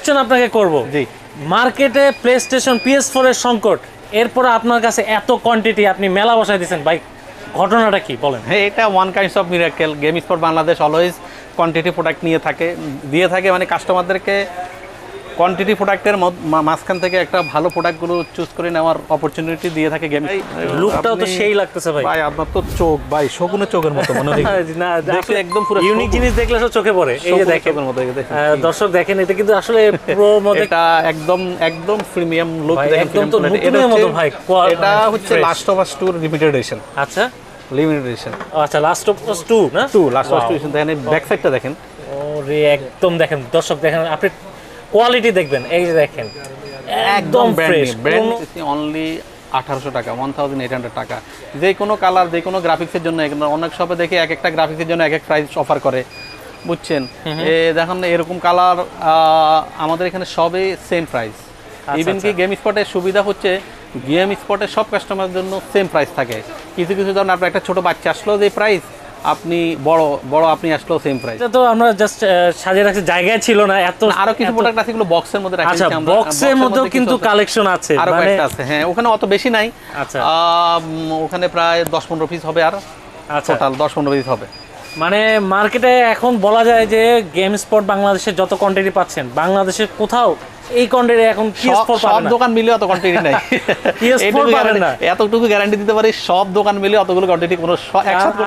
Question আপনাকে করব। জি, মার্কেটে প্লেস্টেশন PS4 এর সংকট, এরপর আপনার কাছে এত কোয়ান্টিটি, আপনি মেলা বসাই দিয়েছেন ভাই, ঘটনাটা কি বলেন? হ্যাঁ, এটা one kinds of miracle. Game spot Bangladesh always quantity product দিয়ে থাকে মানে কাস্টমারদেরকে কোয়ান্টিটি প্রোডাক্টের মাঝখান থেকে একটা ভালো প্রোডাক্টগুলো চুজ করে নেওয়ার অপরচুনিটি দিয়ে থাকে গেম। লুকটাও তো সেই লাগতেছে ভাই। ভাই আপনার তো চোখ ভাই শকুনের চোখের মতো মনে হয়। না, দেখে একদম পুরো ইউনিক জিনিস দেখলে সব চোখে পড়ে। এই যে দেখেন দর্শক, দেখেন এটা কিন্তু আসলে প্রো মডেল, এটা একদম প্রিমিয়াম লুক। দেখেন একদম তো নতুনের মতো ভাই। এটা হচ্ছে last of us 2 limited edition. আচ্ছা, লিমিটেড এডিশন। আচ্ছা, লাস্ট অফ আস 2 না? 2 লাস্ট অফ আস 2 দেখেন, ব্যাক সাইডটা দেখেন। ওরে একদম দেখেন দর্শক, দেখেন আপনি কোয়ালিটি দেখবেন। এই যে দেখেন একদম ফ্রেশ, ব্র্যান্ড অনলি 1800 টাকা, 1800 টাকা। যে কোনো কালার, যে কোনো গ্রাফিক্সের জন্য। অনেক শপে দেখে এক একটা গ্রাফিক্সের জন্য এক এক প্রাইস অফার করে, বুঝছেন? দেখেন এরকম কালার আমাদের এখানে সবই সেম প্রাইস। ইভেন কি গেম স্পটের সুবিধা হচ্ছে গেম স্পটের সব কাস্টমারের জন্য সেম প্রাইস থাকে। কিছু কিছু ধরুন আপনার একটা ছোট বাচ্চা আসলো যে প্রাইস, আপনি বড় আপনি আসলো সেম প্রাইস। এটা তো আমরা জাস্ট সাজিয়ে রাখছি, জায়গায় ছিল না এত। আরো কিছু প্রোডাক্ট আছে এগুলো বক্সের মধ্যে রাখা আছে আমরা। বক্সের মধ্যেও কিন্তু কালেকশন আছে, আরো কয়েকটা আছে। হ্যাঁ, ওখানে অত বেশি নাই। আচ্ছা, ওখানে প্রায় 10-15 পিস হবে। আর টোটাল 10-15 পিস হবে। মানে মার্কেটে এখন বলা যায় যে গেম স্পট বাংলাদেশে যত কোয়ান্টিটি পাচ্ছেন, বাংলাদেশের কোথাও এই কোয়ান্টিটি এখন PS4 পাবেন সব না। দোকান মিলে অত কোয়ান্টিটি নাই। PS4 পাবেন না, এতটুকু গ্যারান্টি দিতে পারি, সব দোকান মিলে অতগুলো কোয়ান্টিটি কোনো একসাথে।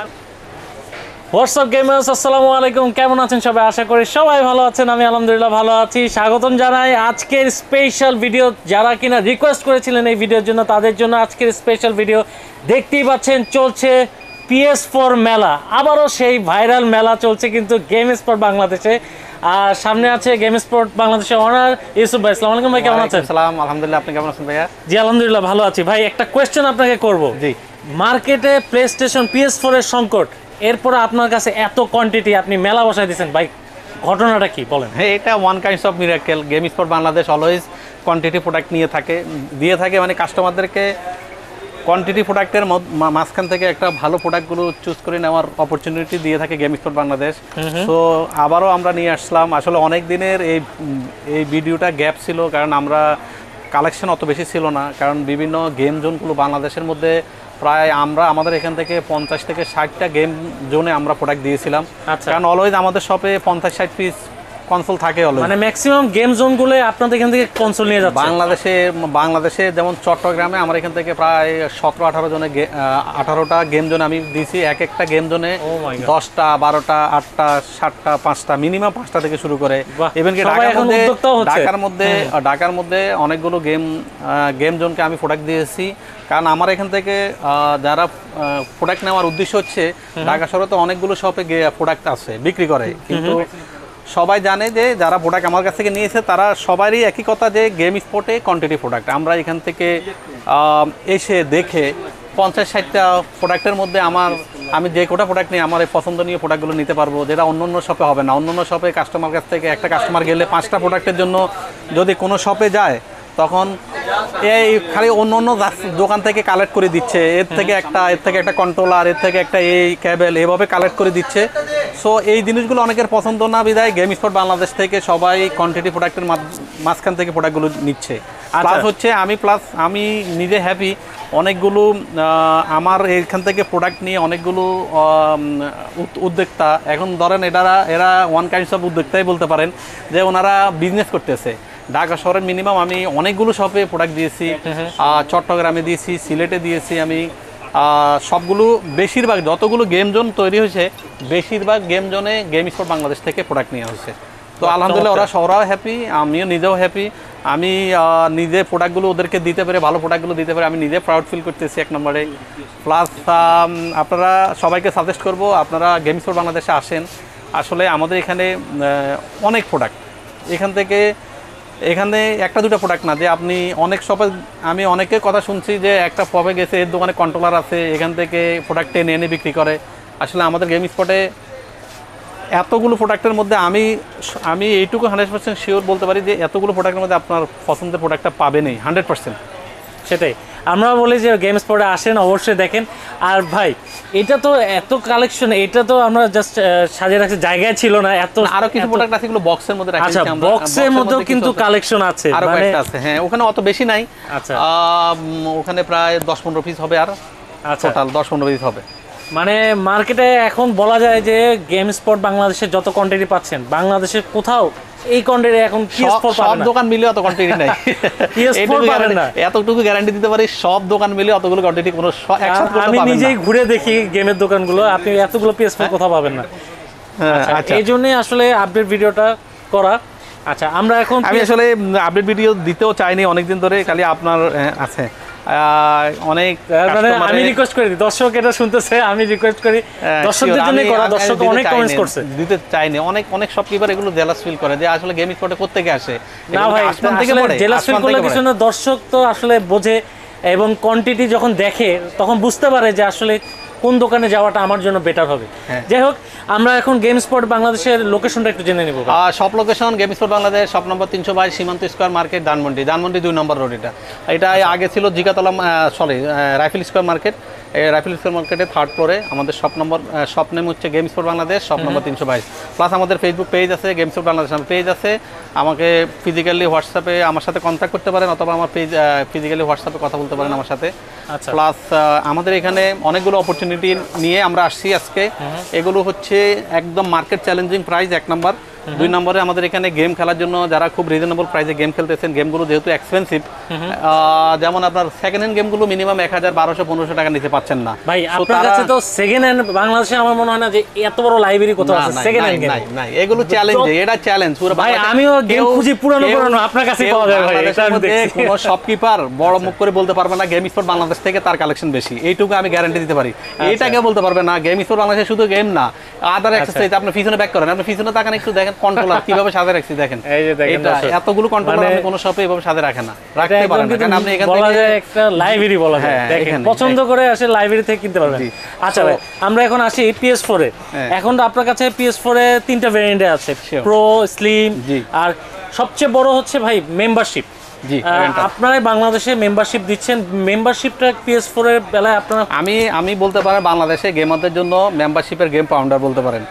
হোয়াটসঅ্যাপ গেমার্স, আসসালামু আলাইকুম। কেমন আছেন সবাই? আশা করি সবাই ভালো আছেন। আমি আলহামদুলিল্লাহ ভালো আছি। স্বাগতম জানাই আজকের স্পেশাল ভিডিও। যারা কিনা রিকোয়েস্ট করেছিলেন এই ভিডিওর জন্য, তাদের জন্য আজকের স্পেশাল ভিডিও। দেখতেই পাচ্ছেন চলছে PS4 মেলা, আবারও সেই ভাইরাল মেলা চলছে কিন্তু গেম স্পট বাংলাদেশে। আর সামনে আছে গেম স্পট বাংলাদেশের অনার ইউসুফ ভাই। আসসালামু আলাইকুম ভাই, কেমন আছেন? আসসালাম, আলহামদুলিল্লাহ। আপনি কেমন আছেন ভাইয়া? জি আলহামদুলিল্লাহ ভালো আছি ভাই। একটা কোয়েশ্চেন আপনাকে করব। জি, মার্কেটে প্লেস্টেশন PS4 এর সংকট, এরপর আপনার কাছে এত কোয়ান্টিটি, আপনি মেলা বসাই দিয়েছেন ভাই, ঘটনাটা কি বলেন? হ্যাঁ, এটা one kinds of miracle. Game spot Bangladesh always quantity product দিয়ে থাকে মানে কাস্টমারদেরকে কোয়ান্টিটি প্রোডাক্টের মাঝখান থেকে একটা ভালো প্রোডাক্টগুলো চুজ করে নেওয়ার অপরচুনিটি দিয়ে থাকে গেম স্পট বাংলাদেশ। সো আবারও আমরা নিয়ে আসলাম। আসলে অনেক দিনের এই ভিডিওটা গ্যাপ ছিল, কারণ আমরা কালেকশন অত বেশি ছিল না, কারণ বিভিন্ন গেম জোনগুলো বাংলাদেশের মধ্যে প্রায় আমাদের এখান থেকে 50 থেকে 60টা গেম জোনে আমরা প্রোডাক্ট দিয়েছিলাম। কারণ অলওয়েজ আমাদের শপে 50-60 পিস কনসোল থাকে অলওয়েজ। মানে ম্যাক্সিমাম গেম জোনগুলো আপনাদের এখান থেকে কনসোল নিয়ে যাচ্ছে। বাংলাদেশে যেমন চট্টগ্রামে আমার এখান থেকে প্রায় 17-18টা গেম জোনে আমি দিয়েছি। এক একটা গেম জোনে 10টা 12টা 8টা 7টা 5টা মিনিমাম 5টা থেকে শুরু করে। ইভেন কি ঢাকার মধ্যে অনেকগুলো গেম জোনকে আমি প্রোডাক্ট দিয়েছি। কারণ আমার এখান থেকে যারা প্রোডাক্ট নেওয়ার উদ্দেশ্য হচ্ছে, ঢাকা শহরে তো অনেকগুলো শপে প্রোডাক্ট আছে বিক্রি করে, কিন্তু সবাই জানে যে যারা প্রোডাক্ট আমার কাছ থেকে নিয়েছে তারা সবারই একই কথা যে গেম স্পটে কোয়ান্টিটি প্রোডাক্ট। আমরা এখান থেকে এসে দেখে 50-60টা প্রোডাক্টের মধ্যে আমি যে কোটা প্রোডাক্ট নিয়ে আমার এই পছন্দনীয় প্রোডাক্টগুলো নিতে পারবো, যেটা অন্য শপে হবে না। অন্য শপে কাস্টমার কাছ থেকে একটা কাস্টমার গেলে 5টা প্রোডাক্টের জন্য যদি কোনো শপে যায়, তখন এই খালি অন্য দোকান থেকে কালেক্ট করে দিচ্ছে, এর থেকে একটা কন্ট্রোলার, এর থেকে একটা এই ক্যাবেল, এভাবে কালেক্ট করে দিচ্ছে। সো এই জিনিসগুলো অনেকের পছন্দ না, বিধায় গেম স্পট বাংলাদেশ থেকে সবাই কোয়ান্টিটি প্রোডাক্টের মাঝখান থেকে প্রোডাক্টগুলো নিচ্ছে। প্লাস হচ্ছে আমি নিজে হ্যাপি, অনেকগুলো আমার এখান থেকে প্রোডাক্ট নিয়ে অনেকগুলো উদ্যোক্তা, এখন ধরেন এরা ওয়ান কাইন্ডস অফ উদ্যোক্তাই বলতে পারেন, যে ওনারা বিজনেস করতেছে। ঢাকা শহরের মিনিমাম আমি অনেকগুলো শপে প্রোডাক্ট দিয়েছি, চট্টগ্রামে দিয়েছি, সিলেটে দিয়েছি আমি। সবগুলো বেশিরভাগ যতগুলো গেম জোন তৈরি হয়েছে, বেশিরভাগ গেম জোনে গেম স্পট বাংলাদেশ থেকে প্রোডাক্ট নেওয়া হয়েছে। তো আলহামদুলিল্লাহ ওরাও হ্যাপি, আমিও নিজেও হ্যাপি। আমি নিজে প্রোডাক্টগুলো ওদেরকে দিতে পেরে, ভালো প্রোডাক্টগুলো দিতে পেরে আমি নিজে প্রাউড ফিল করতেছি 1 নম্বরে। প্লাস আপনারা সবাইকে সাজেস্ট করব, আপনারা গেম স্পট বাংলাদেশে আসেন। আসলে আমাদের এখানে অনেক প্রোডাক্ট, এখানে একটা দুটো প্রোডাক্ট না, যে আপনি অনেক শপে, আমি অনেকের কথা শুনছি যে একটা শপে গেছে, এর দোকানে কন্ট্রোলার আছে, এখান থেকে প্রোডাক্ট এনে বিক্রি করে। আসলে আমাদের গেম স্পটে এতগুলো প্রোডাক্টের মধ্যে আমি এইটুকু 100% শিওর বলতে পারি যে এতগুলো প্রোডাক্টের মধ্যে আপনার পছন্দের প্রোডাক্টটা পাবেনই 100%। সেটাই। আমরা বলি যে গেম স্পটে আসেন, অবশ্যই দেখেন। আর ভাই এটা তো এত কালেকশন, এটা তো আমরা জাস্ট সাজিয়ে রাখছি, জায়গায় ছিল না এত। আরো কিছু প্রোডাক্ট আছে এগুলো বক্সের মধ্যে রাখা আচ্ছা, আছে আমরা। বক্সের মধ্যেও কিন্তু কালেকশন আছে, আরো মানে একটা আছে, হ্যাঁ ওখানে অত বেশি নাই। আচ্ছা ওখানে প্রায় 10-15 পিস হবে, আর আচ্ছা, টোটাল 10-15 পিস হবে। মানে মার্কেটে এখন বলা যায় যে গেম স্পট বাংলাদেশে যত কোয়ান্টিটি পাচ্ছেন, বাংলাদেশে কোথাও এই কোয়ান্টিটি এখন PS4 সব পাবেন না। দোকান মিলে অত কোয়ান্টিটি নাই। PS4 পাবেন না, এতটুকু গ্যারান্টি দিতে পারি, সব দোকান মিলে অতগুলো কোয়ান্টিটি কোনো একসাথে করতে আমি পারবেন না। নিজেই ঘুরে দেখি গেমের দোকানগুলো, আপনি এতগুলো PS4 কোথাও পাবেন না। আচ্ছা, এই জন্যই আসলে আপডেট ভিডিওটা করা। আচ্ছা, আমরা এখন আমি আসলে আপডেট ভিডিও দিতেও চাইনি অনেকদিন ধরে, খালি আপনার আছে অনেক মানে আমি রিকোয়েস্ট করি, দর্শক এটা শুনতেছে, আমি রিকোয়েস্ট করি দর্শকদের জন্য করা। দর্শক অনেক কমেন্টস করছে, দিতে চাইনি। অনেক শপকিপার এগুলো জেলাস ফিল করে যে আসলে গেম স্পটে করতে গিয়ে আসে না ভাই, আসলে জেলাস ফিল করলে কিছু না, দর্শক তো আসলে বোঝে এবং কোয়ান্টিটি যখন দেখে তখন বুঝতে পারে যে আসলে কোন দোকানে যাওয়াটা আমার জন্য বেটার হবে। যাই হোক, আমরা এখন গেম স্পট বাংলাদেশের লোকেশনটা একটু জেনে নেব। সব location game spot Bangladesh, shop number 322 সীমান্ত স্কয়ার মার্কেট, ধানমন্ডি 2 নম্বর রোড। এটা আগে ছিল Jigatola, rifle square market. Rifle square মার্কেটে 3rd ফ্লোরে আমাদের শপ নেম হচ্ছে game spot Bangladesh, shop number 322। Plus আমাদের ফেসবুক পেজ আছে, গেম স্পট বাংলাদেশ পেজ আছে। আমাকে ফিজিক্যালি হোয়াটসঅ্যাপে আমার সাথে কন্ট্যাক্ট করতে পারেন, অথবা আমার ফিজিক্যালি হোয়াটসঅ্যাপে কথা বলতে পারেন আমার সাথে। প্লাস আমাদের এখানে অনেকগুলো অপরচুনিটি নিয়ে আমরা আসছি আজকে। এগুলো হচ্ছে একদম মার্কেট চ্যালেঞ্জিং প্রাইস 1 নম্বর। 2 নম্বরে আমাদের এখানে গেম খেলার জন্য যারা খুব রিজনেবল প্রাইসে গেম খেলতেছেন, গেমগুলো যেহেতু এক্সপেন্সিভ, যেমন আপনার সেকেন্ড হ্যান্ড গেমগুলো মিনিমাম 1000-1200-1500 টাকা নিতে পাচ্ছেন না ভাই। আপনার কাছে তো সেকেন্ড হ্যান্ড বাংলাদেশে আমার মনে হয় না যে এত বড় লাইব্রেরি কোথাও আছে সেকেন্ড হ্যান্ড গেম। নাই, এগুলো চ্যালেঞ্জ, এটা চ্যালেঞ্জ পুরো ভাই। আমিও গেম খুঁজি পুরনো আপনার কাছে পাওয়া যায় ভাই। এটা আমি দেখছি, কোনো শপকিপার বড় মুখ করে বলতে পারবে না গেম স্পট বাংলাদেশ থেকে তার কালেকশন বেশি, এইটুকু আমি গ্যারান্টি দিতে পারি। এইটাকে বলতে পারবে না গেম স্পট বাংলাদেশে শুধু গেম না, আদার এক্সেসরিজ। আপনি পিছনে ব্যাক করেন, আপনি পিছনে তাকান একটু, দেখেন কন্ট্রোলার কিভাবে সাজে রাখছি, দেখেন এটা এতগুলো কন্ট্রোলার আপনি কোনো শপে এভাবে সাজে রাখেন না, রাখতে পারেন না, কারণ আপনি এখান থেকে বলা যায় একটা লাইব্রেরি বলা যায়। দেখেন পছন্দ করে আসে লাইব্রেরি থেকে কিনতে পারবেন। আচ্ছা ভাই, আমরা এখন আসি PS4 এ। এখন আপনার কাছে PS4 এ 3টা ভেরিয়েন্টে আছে, প্রো, স্লিম, আর সবচেয়ে বড় হচ্ছে ভাই মেম্বারশিপ। আপনারা বাংলাদেশে মেম্বারশিপ দিচ্ছেন, মেম্বারশিপটা PS4 এর বেলায় আপনারা আমি বলতে পারেন বাংলাদেশে গেমারদের জন্য মেম্বারশিপের গেম ফাউন্ডার বলতে পারেন।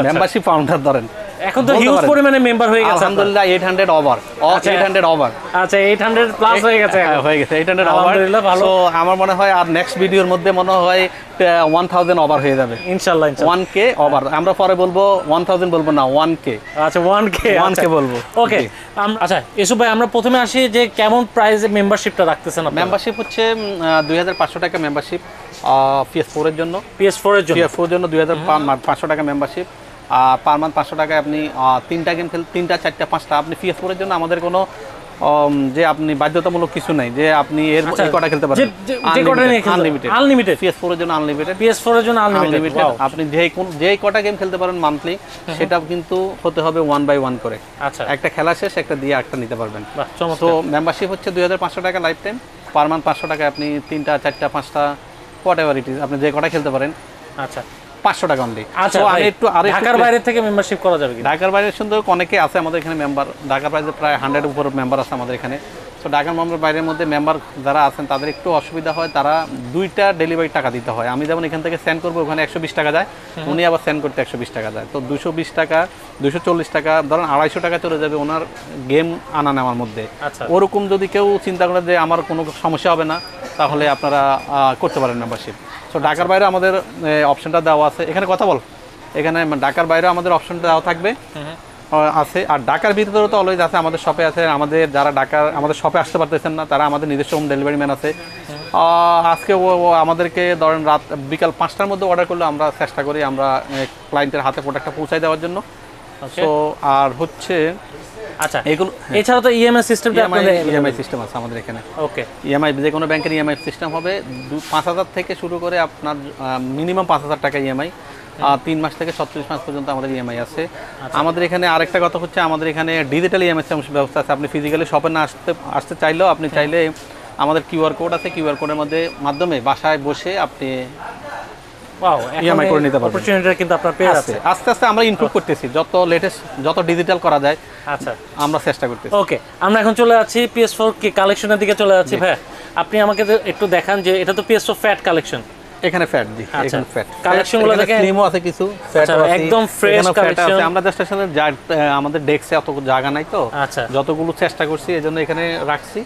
মেম্বারশিপ ফাউন্ডার ধরেন, এখন তো হিউজ পরিমাণে মেম্বার হয়ে গেছে আলহামদুলিল্লাহ। 800 ওভার। আচ্ছা 800 প্লাস হয়ে গেছে, 800 ওভার। সো আমার মনে হয় আর নেক্সট ভিডিওর মধ্যে মনে হয় 1000 ওভার হয়ে যাবে ইনশাআল্লাহ। 1K ওভার আমরা পরে বলবো, 1000 বলবো না, 1K। আচ্ছা 1K বলবো। ওকে। আচ্ছা ইউসুফ ভাই, আমরা প্রথমে আসি যে কেমন প্রাইসে মেম্বারশিপটা রাখতেছেন আপনারা? মেম্বারশিপ হচ্ছে 2500 টাকা মেম্বারশিপ PS4 এর জন্য। PS4 এর জন্য 2500 টাকা মেম্বারশিপ। পার মান্থ 500 টাকায় আপনি 3টা গেম 3টা 4টা 5টা আপনি PS4 এর জন্য আমাদের কোনো যে আপনি বাধ্যতামূলক কিছু নাই যে আপনি এর কটা খেলতে পারেন, আনলিমিটেড। PS4 এর জন্য আনলিমিটেড। আপনি যে কটা গেম খেলতে পারেন মান্থলি, সেটা কিন্তু হতে হবে 1 বাই 1 করে। আচ্ছা, একটা খেলা শেষ একটা দিয়ে একটা নিতে পারবেন। তো মেম্বারশিপ হচ্ছে 2500 টাকা লাইফ টাইম। পার মান্থ 500 টাকায় আপনি 3টা 4টা 5টা হোয়াট এভার ইট ইজ আপনি যে কটা খেলতে পারেন। আচ্ছা 500 টাকা অনলি। আচ্ছা, আমি একটু ঢাকার বাইরে থেকে মেম্বারশিপ করা যাবে কি? ঢাকার বাইরে সুন্দর অনেকে আছে আমাদের এখানে মেম্বার, ঢাকার বাইরে প্রায় 100 উপর মেম্বার আছে আমাদের এখানে। তো ঢাকার বাইরের মধ্যে মেম্বার যারা আছেন তাদের একটু অসুবিধা হয়, তারা 2টা ডেলিভারি টাকা দিতে হয়। আমি যেমন এখান থেকে সেন্ড করবো, ওখানে 120 টাকা যায়, উনি আবার সেন্ড করতে 120 টাকা যায়। তো 220 টাকা 240 টাকা ধরেন 250 টাকা চলে যাবে ওনার গেম আনা নেওয়ার মধ্যে। ওরকম যদি কেউ চিন্তা করে যে আমার কোনো সমস্যা হবে না, তাহলে আপনারা করতে পারেন মেম্বারশিপ। তো ঢাকার বাইরে আমাদের অপশনটা দেওয়া আছে, এখানে কথা বল, এখানে ঢাকার বাইরেও আমাদের অপশনটা দেওয়া থাকবে আছে। আর ঢাকার ভিতরে তো অলওয়েজ আছে, আমাদের শপে আছে। আমাদের যারা ঢাকার আমাদের শপে আসতে পারতেছেন না, তারা আমাদের নিজস্ব হোম ডেলিভারি ম্যান আছে। আজকে ও আমাদেরকে ধরেন রাত বিকাল 5টার মধ্যে অর্ডার করলে আমরা চেষ্টা করি আমরা ক্লায়েন্টের হাতে প্রোডাক্টটা পৌঁছায় দেওয়ার জন্য। তো আর হচ্ছে আচ্ছা এগুলো এছাড়া তো ইএমআই সিস্টেমটা আপনাদের ইএমআই সিস্টেম আছে আমাদের এখানে। ওকে, ইএমআই যে কোনো ব্যাংকের ইএমআই সিস্টেম হবে 5000 থেকে শুরু করে আপনার মিনিমাম 5000 টাকা ইএমআই। 3 মাস থেকে 36 মাস পর্যন্ত আমাদের ইএমআই আছে। আমাদের এখানে আরেকটা কথা হচ্ছে, আমাদের এখানে ডিজিটাল ইএমআই ব্যবস্থা আছে। আপনি ফিজিক্যালি শপে না আসতে চাইলেও আপনি চাইলে আমাদের কিউআর কোড আছে, কিউআর কোডের মাধ্যমে বাসায় বসে আপনি ইএমআই করে নিতে পারবেন। অপরচুনিটিটা কিন্তু আপনারা পেয়ে যাচ্ছেন। আস্তে আস্তে আমরা ইমপ্রুভ করতেছি, যত লেটেস্ট যত ডিজিটাল করা যায় আমরা চেষ্টা করতেছি। ওকে, আমরা এখন চলে যাচ্ছি PS4 কালেকশনের দিকে চলে যাচ্ছি। ভাই আপনি আমাকে তো একটু দেখান যে এটা তো PS4 ফ্যাট কালেকশন। এখানে ফ্যাট জি, এখানে ফ্যাট কালেকশনগুলো দেখেন, স্লিমও আছে কিছু, ফ্যাটও আছে, একদম ফ্রেশ কালেকশন। আমরা জাস্ট আসলে আমাদের ডেস্কে অত জায়গা নাই তো, আচ্ছা, যতগুলো চেষ্টা করছি এজন্য এখানে রাখছি।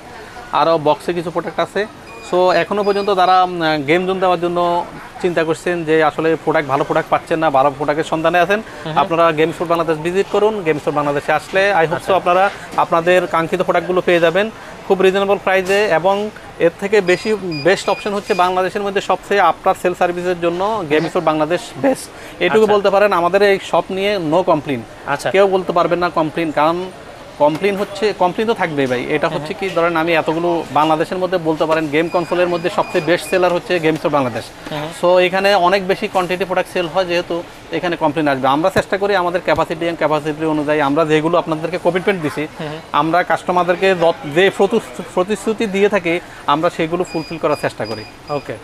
আরও বক্সে কিছু প্রোডাক্ট আছে। সো এখনো পর্যন্ত যারা গেম জোন দেওয়ার জন্য চিন্তা করছেন যে আসলে প্রোডাক্ট ভালো প্রোডাক্ট পাচ্ছেন না, ভালো প্রোডাক্টের সন্ধানে আছেন, আপনারা গেম স্টোর বাংলাদেশ ভিজিট করুন। গেম স্টোর বাংলাদেশে আসলে আই হোপ সো আপনারা আপনাদের কাঙ্ক্ষিত প্রোডাক্টগুলো পেয়ে যাবেন খুব রিজনেবল প্রাইসে। এবং এর থেকে বেশি বেস্ট অপশন হচ্ছে বাংলাদেশের মধ্যে সবচেয়ে আফটার সেল সার্ভিসের জন্য গেম স্টোর বাংলাদেশ বেস্ট। এটুকু বলতে পারেন, আমাদের এই শপ নিয়ে নো কমপ্লেন, কেউ বলতে পারবেন না কমপ্লেন। কারণ কমপ্লেন তো থাকবেই ভাই। এটা হচ্ছে কি, ধরেন আমি এতগুলো বাংলাদেশের মধ্যে বলতে পারেন গেম কনসোলের মধ্যে সবচেয়ে বেস্ট সেলার হচ্ছে গেম স্টোর বাংলাদেশ। সো এখানে অনেক বেশি কোয়ান্টিটি প্রোডাক্ট সেল হয়, যেহেতু এখানে কমপ্লেন আসবে। আমরা চেষ্টা করি আমাদের ক্যাপাসিটি অনুযায়ী আমরা যেগুলো আপনাদেরকে কমিটমেন্ট দিছি, আমরা কাস্টমারদেরকে যে প্রতিশ্রুতি দিয়ে থাকি আমরা সেগুলো ফুলফিল করার চেষ্টা করি। ওকে,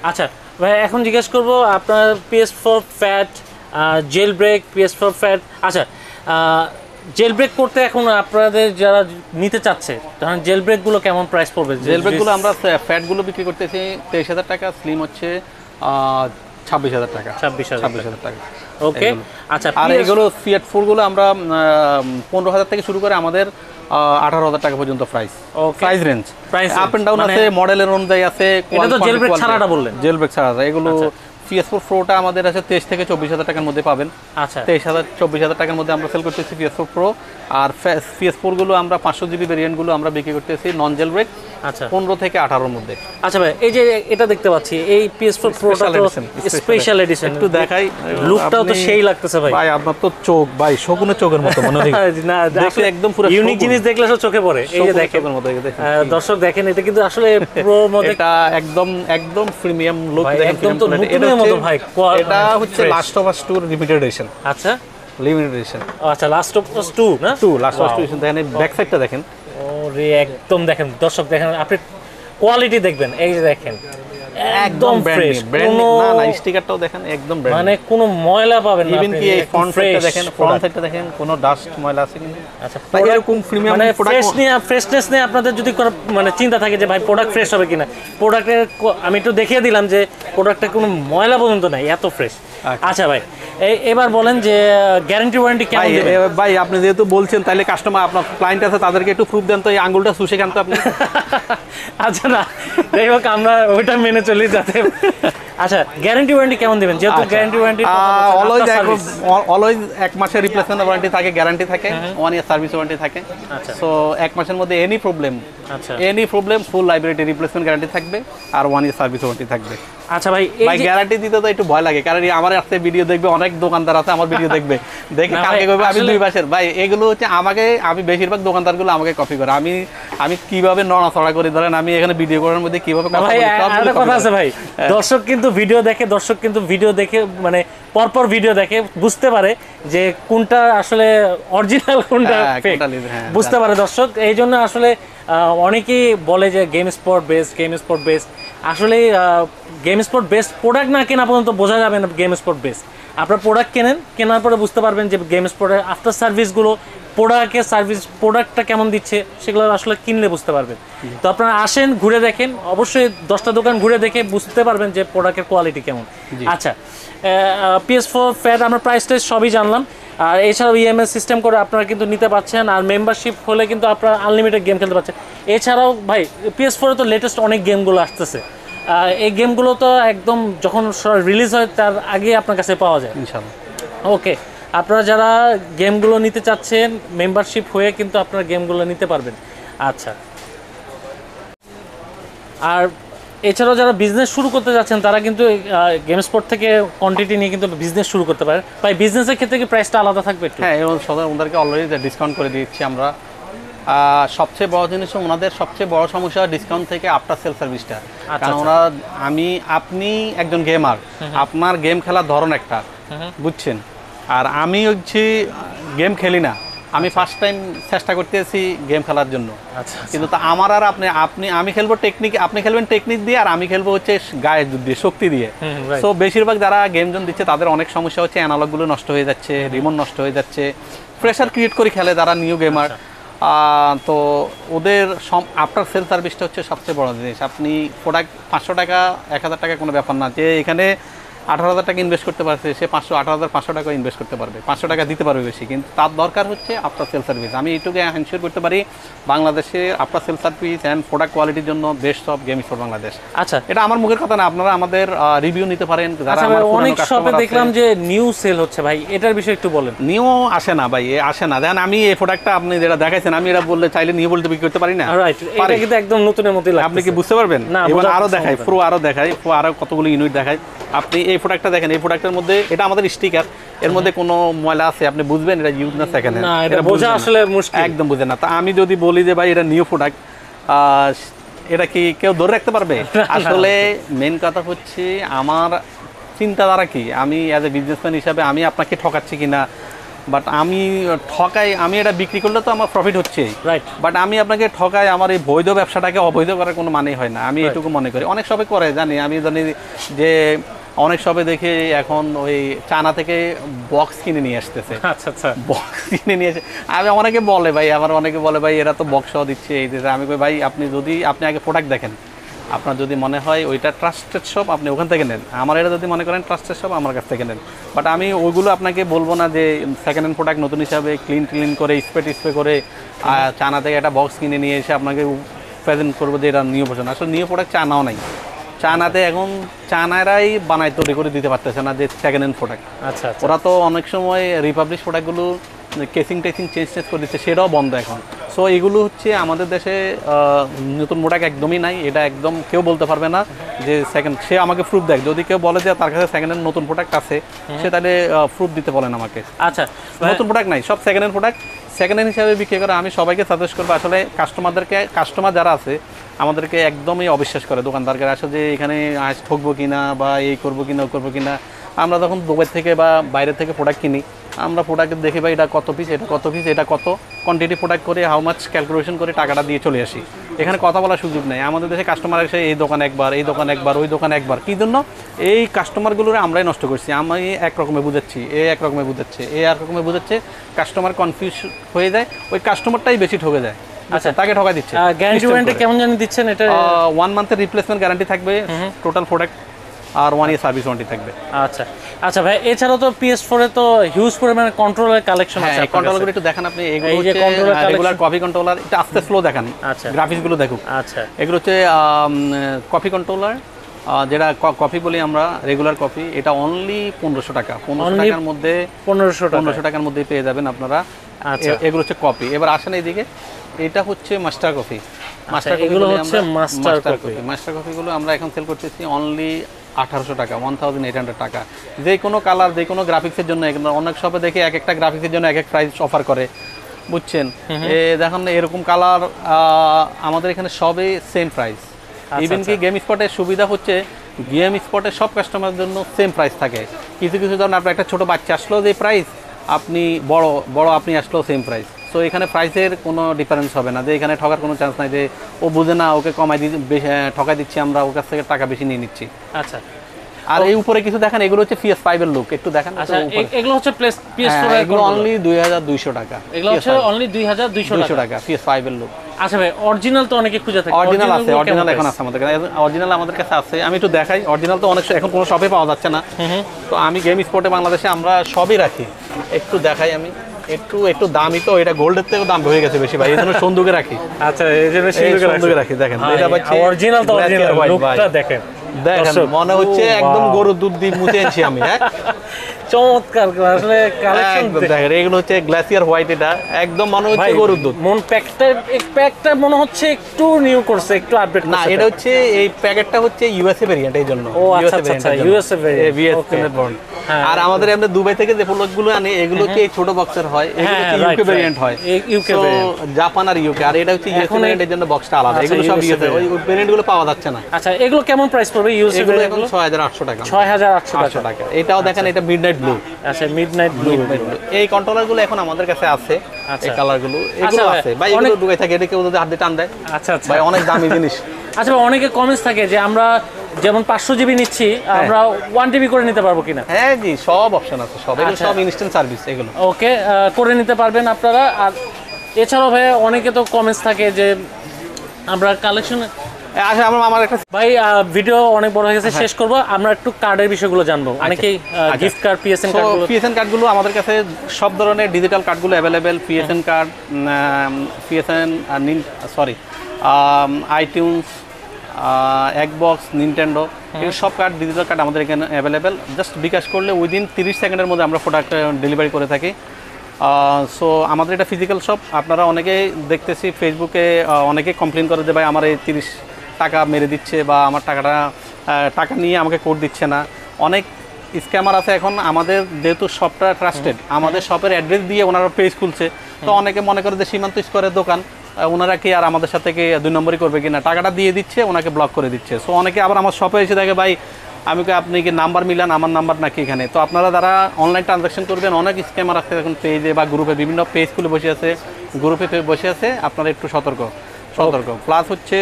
আচ্ছা ভাই, এখন জিজ্ঞেস করবো আপনার PS4 fat jailbreak, PS4 fat, আচ্ছা জেল ব্রেক করতে এখন আপনাদের যারা নিতে চাচ্ছে তখন জেল ব্রেকগুলো কেমন প্রাইস পড়বে? জেল ব্রেকগুলো আমরা ফ্যাটগুলো বিক্রি করতেছি 23,000 টাকা, স্লিম হচ্ছে 26,000 টাকা। 26,000 টাকা। ওকে, আচ্ছা। আর এগুলো PS4 গুলো আমরা 15,000 থেকে শুরু করে আমাদের 18,000 টাকা পর্যন্ত price range. Up and down আছে, মডেলের অনুযায়ী আছে। এটা তো জেল ব্রেক ছাড়াটা বললেন? জেল ব্রেক ছাড়া এগুলো PS4 Proটা আমাদের আছে 23 থেকে 24,000 টাকার মধ্যে পাবেন। আচ্ছা, 23,000-24,000 টাকার মধ্যে আমরা সেল করতেছি PS4 Pro। আর PS4 গুলো আমরা 500 জিবি ভেরিয়েন্টগুলো আমরা বিক্রি করতেছি নন জেল ব্রেক, আচ্ছা 15 থেকে 18 এর মধ্যে। আচ্ছা ভাই, এই যে এটা দেখতে পাচ্ছি এই PS4 Proটা তো স্পেশাল এডিশন, একটু দেখাই, লুকটাও তো সেই লাগতেছে ভাই। ভাই আপনার তো চোখ ভাই শকুনের চোখের মতো মনে হয় না, দেখতে একদম পুরো ইউনিক জিনিস দেখলে সব চোখে পড়ে। এই যে দেখেন দর্শক, দেখেন এটা কিন্তু আসলে প্রো মডেল, এটা একদম প্রিমিয়াম লুক। একদম তো নতুনের মতো ভাই। এটা হচ্ছে last of us 2 limited edition. আচ্ছা, লিমিটেড এডিশন। আচ্ছা, লাস্ট অফ আস 2 না? 2 লাস্ট অফ আস 2 এডিশন। দেখেন ব্যাক সাইডটা দেখেন, ওরে একদম দেখেন দর্শক, দেখেন আপনি কোয়ালিটি দেখবেন, এই যে দেখেন একদম ফ্রেশ, না স্টিকারটাও দেখেন একদম ব্র্যান্ড, মানে কোনো ময়লা পাবেন না। ইভেন কি এই ফ্রন্ট সাইডটা দেখেন, ফ্রন্ট সাইডটা দেখেন কোনো ডাস্ট ময়লা আছে কিনা। আচ্ছা, এরকম প্রিমিয়াম মানে প্রোডাক্ট ফ্রেশনেস নিয়ে আপনাদের যদি কোনো মানে চিন্তা থাকে যে ভাই প্রোডাক্ট ফ্রেশ হবে কিনা, প্রোডাক্টের আমি একটু দেখিয়ে দিলাম যে প্রোডাক্টে কোনো ময়লা পর্যন্ত নাই, এত ফ্রেশ। আচ্ছা ভাই, এবার বলেন যে গ্যারান্টি ওয়ারেন্টি কেমন দিবেন? ভাই আপনি যেহেতু বলছেন, তাহলে কাস্টমার আপনার ক্লায়েন্ট আছে, তাদেরকে একটু প্রুফ দেন তো, এই আঙ্গুলটা সুশে খান তো আপনি। আচ্ছা, না যাই হোক, আমরা ওইটা মেনে চলি যাতে। আচ্ছা, গ্যারান্টি ওয়ারেন্টি কেমন দিবেন? যেহেতু গ্যারান্টি ওয়ারেন্টি অলওয়েজ 1 মাসের রিপ্লেসমেন্ট ওয়ারেন্টি থাকে, গ্যারান্টি থাকে, 1 ইয়ার সার্ভিস ওয়ারেন্টি থাকে। সো 1 মাসের মধ্যে এনি প্রবলেম ফুল লাইব্রেরি রিপ্লেসমেন্ট গ্যারান্টি থাকবে, আর 1 ইয়ার সার্ভিস ওয়ারেন্টি থাকবে। আচ্ছা ভাই, গ্যারান্টি দিতে তো একটু ভয় লাগে, কারণ আমার আজকে ভিডিও দেখবে অনেক দোকানদার আছে, আমার ভিডিও দেখবে, দেখে কালকে কইবে আমি 2 মাসের। ভাই এগুলো হচ্ছে আমি বেশিরভাগ দোকানদারগুলো আমাকে কপি করে, আমি কিভাবে নড়াচড়া করি, ধরেন আমি এখানে ভিডিও করার মধ্যে কিভাবে কথা বলি, সব কথা আছে ভাই। দর্শক কিন্তু ভিডিও দেখে মানে পরপর ভিডিও দেখে বুঝতে পারে যে কোনটা আসলে অরিজিনাল কোনটা ফেক, বুঝতে পারে দর্শক। এই জন্য আসলে অনেকেই বলে যে গেম স্পট বেস্ট। আসলে গেম স্পট বেস্ট প্রোডাক্ট না কেনা পর্যন্ত বোঝা যাবে না গেম স্পট বেস্ট। আপনার প্রোডাক্ট কেনার পরে বুঝতে পারবেন যে গেম স্পটের আফটার সার্ভিসগুলো, প্রোডাক্টটা কেমন দিচ্ছে, সেগুলো আসলে কিনলে বুঝতে পারবেন। তো আপনারা আসেন, ঘুরে দেখেন, অবশ্যই 10টা দোকান ঘুরে দেখে বুঝতে পারবেন যে প্রোডাক্টের কোয়ালিটি কেমন। আচ্ছা, PS4 ফ্যাট আমরা প্রাইসটা সবই জানলাম। আর এছাড়াও ইএমএস সিস্টেম করে আপনারা কিন্তু নিতে পারছেন, আর মেম্বারশিপ হলে কিন্তু আপনারা আনলিমিটেড গেম খেলতে পারছেন। এছাড়াও ভাই PS4 তো লেটেস্ট অনেক গেমগুলো আসতেছে, এই গেমগুলো তো একদম যখন রিলিজ হয় তার আগে আপনার কাছে পাওয়া যায় ইনশাআল্লাহ। ওকে, আপনারা যারা গেমগুলো নিতে চাচ্ছেন মেম্বারশিপ হয়ে কিন্তু আপনারা গেমগুলো নিতে পারবেন। আচ্ছা, আর এছাড়াও যারা বিজনেস শুরু করতে যাচ্ছেন তারা কিন্তু গেম স্পট থেকে কোয়ান্টিটি নিয়ে কিন্তু বিজনেস শুরু করতে পারে। ভাই বিজনেসের ক্ষেত্রে কি প্রাইসটা আলাদা থাকবে একটু? হ্যাঁ, এবং ওদেরকে অলরেডি ডিসকাউন্ট করে দিচ্ছি আমরা। সবচেয়ে বড় জিনিস, ওনাদের সবচেয়ে বড় সমস্যা ডিসকাউন্ট থেকে আফটার সেল সার্ভিসটা। কারণ ওরা আপনি একজন গেমার, আপনার গেম খেলার ধরন একটা, বুঝছেন, আর আমি হচ্ছে গেম খেলি না, আমি ফার্স্ট টাইম চেষ্টা করতেছি গেম খেলার জন্য। কিন্তু তা আমার আর আমি খেলবো টেকনিক, আপনি খেলবেন টেকনিক দিয়ে, আর আমি খেলবো হচ্ছে গায়ের দিয়ে, শক্তি দিয়ে। সো বেশিরভাগ যারা গেম জোন দিচ্ছে তাদের অনেক সমস্যা হচ্ছে, অ্যানালগুলো নষ্ট হয়ে যাচ্ছে, রিমোট নষ্ট হয়ে যাচ্ছে, প্রেশার ক্রিয়েট করে খেলে যারা নিউ গেমার। তো ওদের আফটার সেল সার্ভিসটা হচ্ছে সবচেয়ে বড় জিনিস। আপনি প্রোডাক্ট 500 টাকা 1000 টাকা কোনো ব্যাপার না, যে এখানে 18,000 টাকা ইনভেস্ট করতে পারছে, সে 18,500 টাকা ইনভেস্ট করতে পারবে, 500 টাকা দিতে পারবে বেশি, কিন্তু তার দরকার হচ্ছে আফটার সেল সার্ভিস। আমি এইটুকু এনশিওর করতে পারি বাংলাদেশে after sale service and product কোয়ালিটির জন্য best of game store Bangladesh. আচ্ছা, এটা আমার মুখের কথা না, আপনারা আমাদের রিভিউ নিতে পারেন। আচ্ছা ভাই, অনেক শপে দেখলাম যে নিউ সেল হচ্ছে, ভাই এটার বিষয়ে একটু বলেন। নিউ আসে না ভাই, আসে না। দেখেন আমি এই প্রোডাক্টটা আপনি যেটা দেখাইছেন, আমি এটা বললে চাইলে নিউ বলতে বিক্রি করতে পারি না। রাইট, এটা কিন্তু একদম নতুনের মতই লাগে। আপনি কি বুঝতে পারবেন? না, এবার আরো দেখাই, আরো দেখাই, আরো কতগুলো ইউনিট দেখাই। আপনি এই প্রোডাক্টটা দেখেন, এই প্রোডাক্টের মধ্যে এটা আমাদের স্টিকার, এর মধ্যে কোনো ময়লা আছে আপনি বুঝবেন এটা ইউজ না সেকেন্ড হ্যান্ড, না এটা বোঝা আসলে মুশকিল, একদম বুঝেন না। তা আমি যদি বলি যে ভাই এটা নিউ প্রোডাক্ট, এটা কি কেউ ধরে রাখতে পারবে? আসলে মেন কথা হচ্ছে আমার চিন্তাধারা কি, আমি অ্যাজ এ বিজনেসম্যান হিসাবে আমি আপনাকে ঠকাচ্ছি কিনা, বাট আমি ঠকাই, আমি এটা বিক্রি করলে তো আমার প্রফিট হচ্ছে, রাইট, বাট আমি আপনাকে ঠকাই, আমার এই বৈধ ব্যবসাটাকে অবৈধ করার কোনো মানে হয় না, আমি এটুকু মনে করি। অনেক সবে করে জানি, আমি জানি যে অনেক সবে দেখে এখন ওই চায়না থেকে বক্স কিনে নিয়ে আসতেছে। আচ্ছা আচ্ছা, বক্স কিনে নিয়ে এসে আমি অনেকে বলে ভাই, আমার অনেকে বলে ভাই এরা তো বক্স সহ দিচ্ছে এই দিচ্ছে। আমি কই ভাই আপনি আগে প্রোডাক্ট দেখেন, আপনার যদি মনে হয় ওইটা ট্রাস্টেড শপ আপনি ওখান থেকে নেন, আমার এটা যদি মনে করেন ট্রাস্টেড শপ আমার কাছ থেকে নেন। বাট আমি ওইগুলো আপনাকে বলবো না যে সেকেন্ড হ্যান্ড প্রোডাক্ট নতুন হিসাবে ক্লিন করে স্প্রে করে চায়না থেকে একটা বক্স কিনে নিয়ে এসে আপনাকে প্রেজেন্ট করবো যে এটা নিউ ভার্সন। আসলে নিউ প্রোডাক্ট চায়নাও নাই, চায়নাতে এখন চায়নারাই বানায় তৈরি করে দিতে পারতেছে না যে সেকেন্ড হ্যান্ড প্রোডাক্ট। আচ্ছা, ওরা তো অনেক সময় রিপাবলিশ প্রোডাক্টগুলো কেসিং চেঞ্জ করে দিচ্ছে, সেটাও বন্ধ এখন। সো এগুলো হচ্ছে আমাদের দেশে নতুন প্রোডাক্ট একদমই নাই, এটা একদম কেউ বলতে পারবে না যে সেকেন্ড। সে আমাকে প্রুফ দেয়, যদি কেউ বলে যে তার কাছে সেকেন্ড হ্যান্ড নতুন প্রোডাক্ট আছে, সে তাহলে প্রুফ দিতে বলেন আমাকে। আচ্ছা, নতুন প্রোডাক্ট নাই, সব second hand product. Second hand হিসাবে বিক্রি করে আমি সবাইকে সাজেস্ট করবো, আসলে কাস্টমার যারা আছে আমাদেরকে একদমই অবিশ্বাস করে দোকানদারকে, আসলে যে এখানে আজ ঠকবো কিনা বা এই করবো কিনা ও করবো কিনা। আমরা যখন দুবাই থেকে বা বাইরে থেকে প্রোডাক্ট কিনি, আমরা প্রোডাক্ট দেখি ভাই এটা কত পিস, এটা কত পিস, এটা কত কোয়ান্টিটি প্রোডাক্ট করে হাউ মাছ ক্যালকুলেশন করে টাকাটা দিয়ে চলে আসি। এখানে কথা বলার সুযোগ নেই। আমাদের দেশে কাস্টমার এসে এই দোকান একবার, এই দোকান একবার, ওই দোকান একবার, কী জন্য? এই কাস্টমারগুলোর আমরাই নষ্ট করছি। আমি এক রকমে বুঝাচ্ছি, এ এক রকমে বুঝাচ্ছে, এ এক রকমে বুঝাচ্ছে, কাস্টমার কনফিউজ হয়ে যায়, ওই কাস্টমারটাই বেশি ঠকে যায়। আচ্ছা, তাকে ঠকা দিচ্ছে। গ্যারান্টি ওয়ারেন্টি কেমন জানি দিচ্ছেন? এটা 1 মান্থের রিপ্লেসমেন্ট গ্যারান্টি থাকবে টোটাল প্রোডাক্ট, আর 1 ইয়ার সার্ভিস ওয়ারেন্টি থাকবে। আচ্ছা আচ্ছা ভাই, এছাড়াও তো PS4 এ তো হিউজ পরিমাণে কন্ট্রোলার কালেকশন আছে। কন্ট্রোলারগুলো একটু দেখেন আপনি, এগুলো হচ্ছে রেগুলার কপি কন্ট্রোলার, এটা আস্তে স্লো দেখান, আচ্ছা গ্রাফিক্সগুলো দেখুন। আচ্ছা, এগুলো হচ্ছে কপি কন্ট্রোলার, যেটা কপি বলি আমরা, রেগুলার কপি। এটা অনলি 1500 টাকা, 1500 টাকার মধ্যে 1500 টাকার মধ্যে পেয়ে যাবেন আপনারা। আচ্ছা, এগুলো হচ্ছে কপি। এবার আসেন এইদিকে, এটা হচ্ছে মাস্টার কপি। এগুলো হচ্ছে মাস্টার কপি। মাস্টার কপিগুলো আমরা এখন সেল করতেছি অনলি 1800 টাকা, 1800 টাকা। যে কোনো কালার, যে কোনো গ্রাফিক্সের জন্য। অনেক শপে দেখে এক একটা গ্রাফিক্সের জন্য এক এক প্রাইস অফার করে, বুঝছেন? দেখুন এরকম কালার আমাদের এখানে সবই সেম প্রাইস। ইভেন কি গেম স্পটের সুবিধা হচ্ছে, গেম স্পটের সব কাস্টমারের জন্য সেম প্রাইস থাকে। কিছু কিছু ধরুন আপনার একটা ছোটো বাচ্চা আসলো যে প্রাইস, আপনি বড় আপনি আসলেও সেম প্রাইস। সো এখানে প্রাইসের কোনো ডিফারেন্স হবে না, যে এখানে ঠকার কোনো চান্স নাই যে ও বুঝে না, ওকে কমাই ঠকাই দিচ্ছি আমরা, ওর কাছ থেকে টাকা বেশি নিয়ে নিচ্ছি। আচ্ছা, আর এই উপরে কিছু দেখেন, এগুলো হচ্ছে PS5 এর লুক, একটু দেখেন। আচ্ছা, এগুলো হচ্ছে PS4 এর, এগুলো অনলি 2200 টাকা। এগুলো হচ্ছে অনলি 2200 টাকা PS5 এর লুক। আচ্ছা ভাই, অরিজিনাল তো অনেকে খুঁজে থাকে। অরিজিনাল আছে, অরিজিনাল এখন আছে আমাদের কাছে, অরিজিনাল আমাদের কাছে আছে। আমি একটু দেখাই, অরিজিনাল তো অনেক এখন কোনো শপে পাওয়া যাচ্ছে না। তো আমি গেম স্পটে বাংলাদেশে আমরা সবই রাখি, একটু দেখাই আমি। একটু দামি তো, এটা গোল্ডের থেকেও দাম হয়ে গেছে বেশি ভাই, এই জন্য সন্দুকে রাখি। আচ্ছা, এই জন্য সন্দুকে রাখি। দেখেন এটা হচ্ছে অরিজিনাল, তো অরিজিনাল লুকটা দেখেন, মনে হচ্ছে একদম গরুর দুধ দিয়ে মুছে আনছি আমি। হ্যাঁ, চমৎকার আসলে কালেকশন দেখেন। এগুলো হচ্ছে গ্লাসিয়ার হোয়াইট, এটা একদম মনে হচ্ছে গরুর দুধ। প্যাকটা মনে হচ্ছে একটু নিউ করছে, একটু আপডেট না, এটা হচ্ছে এই প্যাকেটটা হচ্ছে ইউএসএ ভেরিয়েন্ট, এই জন্য ইউএসএ ভেরিয়েন্ট। আর আমাদের আমরা দুবাই থেকে যে প্রোডাক্টগুলো আনি, এগুলো কি এই ছোট বক্সের হয়, এগুলো কি ইউকে ভেরিয়েন্ট হয়, জাপান আর ইউকে। আর এটা হচ্ছে ইউএসএ ভেরিয়েন্টের জন্য বক্সটা আলাদা, এগুলো সব ইউএসএ, ওই ভেরিয়েন্টগুলো পাওয়া যাচ্ছে না। আচ্ছা, এগুলো কেমন প্রাইস পড়বে? ইউএসএ ভেরিয়েন্ট 6800 টাকা। 6800 টাকা। এটাও দেখেন, এটা মিডনাইট ব্লু। আচ্ছা, মিডনাইট ব্লু। এই কন্ট্রোলারগুলো এখন আমাদের কাছে আছে, এই কালারগুলো এগুলো আছে ভাই। এগুলো দুবাই থাকে, এটা কেউ যদি হাত দিয়ে টান দেয়, আচ্ছা আচ্ছা ভাই অনেক দামি জিনিস। আচ্ছা, অনেকে কমেন্টস থাকে যে আমরা যেমন 500 জিবি নিচ্ছি, আমরা 1 টিবি করে নিতে পারবো কিনা? হ্যাঁ জি, সব অপশন আছে, সব এগুলো সব ইনস্ট্যান্ট সার্ভিস, এগুলো ওকে করে নিতে পারবেন আপনারা। আর এছাড়াও ভাই অনেকে তো কমেন্টস থাকে যে আমরা কালেকশন আচ্ছা আমার একটা ভাই ভিডিও অনেক বড় হয়ে গেছে, শেষ করব। আমরা একটু কার্ডের বিষয়গুলো জানবো। অনেকেই গিফট কার্ড, পিএসএন কার্ডগুলো, পিএসএন কার্ডগুলো আমাদের কাছে সব ধরনের ডিজিটাল কার্ডগুলো available. PSN card, PSN iTunes, Xbox, Nintendo, এই সব কার্ড ডিজিটাল কার্ড আমাদের এখানে অ্যাভেলেবেল। জাস্ট বিকাশ করলে উইদিন 30 সেকেন্ডের মধ্যে আমরা প্রোডাক্ট ডেলিভারি করে থাকি। সো আমাদের এটা ফিজিক্যাল শপ। আপনারা অনেকেই দেখতেছি ফেসবুকে অনেকেই কমপ্লেন করে যে ভাই আমার এই 30 টাকা মেরে দিচ্ছে বা আমার টাকা নিয়ে আমাকে কোড দিচ্ছে না। অনেক স্ক্যামার আছে এখন। আমাদের যেহেতু শপটা ট্রাস্টেড, আমাদের শপের অ্যাড্রেস দিয়ে ওনারা পেজ খুলছে, তো অনেকে মনে করে যে সীমান্ত স্কোয়ারের দোকান, ওনারা কি আর আমাদের সাথে কি 2 নম্বরই করবে কিনা, টাকাটা দিয়ে দিচ্ছে, ওনাকে ব্লক করে দিচ্ছে। সো অনেকে আবার আমার শপে এসে দেখে ভাই আপনি কি নাম্বার মিলান, আমার নাম্বার নাকি এখানে। তো আপনারা যারা অনলাইন ট্রানজাকশন করবেন, অনেক স্ক্যামার আছে এখন পেজে বা গ্রুপে, বিভিন্ন পেজ খুলে বসে আছে, গ্রুপে বসে আছে। আপনারা একটু সতর্ক। প্লাস হচ্ছে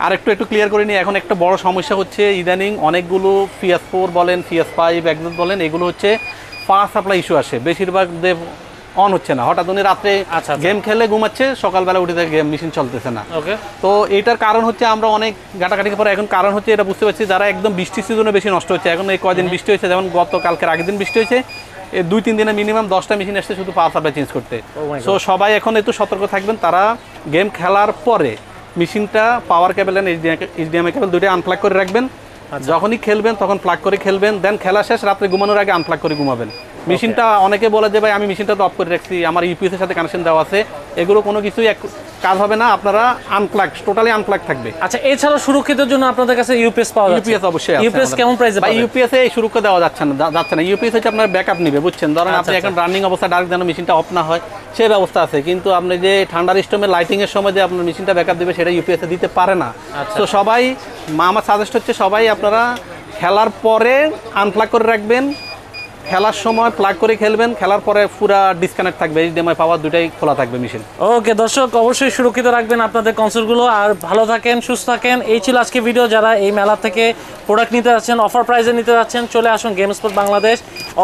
আর একটু ক্লিয়ার করে নিই, এখন একটা বড় সমস্যা হচ্ছে ইদানিং অনেকগুলো PS4 বলেন, PS5, এক্সবক্স বলেন, এগুলো হচ্ছে পাওয়ার সাপ্লাই ইস্যু আসে। বেশিরভাগ অন হচ্ছে না, হঠাৎ উনি রাত্রে গেম খেলে ঘুমাচ্ছে, সকালবেলা উঠে থাকে গেম মেশিন চলতেছে না। তো এটার কারণ হচ্ছে আমরা অনেক ঘাটাঘাটির পরে এখন কারণ হচ্ছে এটা বুঝতে পারছি, যারা একদম বৃষ্টির সিজনে বেশি নষ্ট হচ্ছে। এখন এই কয়দিন বৃষ্টি হয়েছে, যেমন কালকের আগের দিন বৃষ্টি হয়েছে, এই 2-3 দিনে মিনিমাম 10টা মেশিন আসছে শুধু পাওয়ার সাপ্লাই চেঞ্জ করতে। সো সবাই এখন একটু সতর্ক থাকবেন। তারা গেম খেলার পরে মেশিনটা পাওয়ার কেবল এন্ড এইচডিএমআই কেবল দুটোই আনপ্লাগ করে রাখবেন। যখনই খেলবেন তখন প্লাগ করে খেলবেন, দেন খেলা শেষ রাত্রে ঘুমানোর আগে আনপ্লাগ করে ঘুমাবেন। মেশিনটা অনেকে বলে যে ভাই আমি মেশিনটা তো অফ করে রাখছি, আমার ইউপিএস এর সাথে কানেকশন দেওয়া আছে, এগুলো কোনো কিছুই কাজ হবে না। আপনারা টোটালি আনপ্লাগ থাকবে। আচ্ছা, এছাড়া সুরক্ষিতের জন্য আপনাদের কাছে ইউপিএস পাওয়া যাচ্ছে? ইউপিএস অবশ্যই আছে। ইউপিএস কেমন প্রাইসে পাবেন? ইউপিএস এ সুরক্ষা দেওয়া যাচ্ছে না। ইউপিএস হচ্ছে আপনার ব্যাকআপ নিবে, বুঝছেন? ধরেন আপনি এখন রানিং অবস্থা ডাইরেক্ট যেন মেশিনটা অফ না হয় সেই ব্যবস্থা আছে, কিন্তু আপনি যে ঠান্ডার স্টর্মে লাইটিং এর সময় যে আপনার মেশিনটা ব্যাকআপ দিবে সেটা ইউপিএস এ দিতে পারে না। তো সবাই, আমার সাজেস্ট হচ্ছে সবাই আপনারা খেলার পরে আনপ্লাগ করে রাখবেন, খেলার সময় প্লাগ করে খেলবেন, খেলার পরে পুরো ডিসকানেক্ট থাকবে, এইচডিএমআই পাওয়ার দুটাই খোলা থাকবে মেশিন। ওকে দর্শক, অবশ্যই সুরক্ষিত রাখবেন আপনাদের কনসোলগুলো, আর ভালো থাকেন, সুস্থ থাকেন। এই ছিল আজকে ভিডিও। যারা এই মেলা থেকে প্রোডাক্ট নিতে যাচ্ছেন, অফার প্রাইসে নিতে যাচ্ছেন, চলে আসুন গেম স্পট বাংলাদেশ।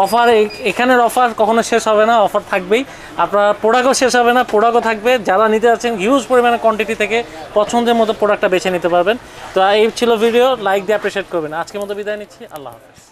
অফার, এখানের অফার কখনো শেষ হবে না, অফার থাকবেই। আপনার প্রোডাক্টও শেষ হবে না, প্রোডাক্টও থাকবে। যারা নিতে যাচ্ছেন হিউজ পরিমাণে কোয়ান্টিটি থেকে পছন্দের মতো প্রোডাক্টটা বেছে নিতে পারবেন। তো এই ছিল ভিডিও, লাইক দিয়ে অ্যাপ্রিশিয়েট করবেন। আজকের মতো বিদায় নিচ্ছি, আল্লাহ হাফেজ।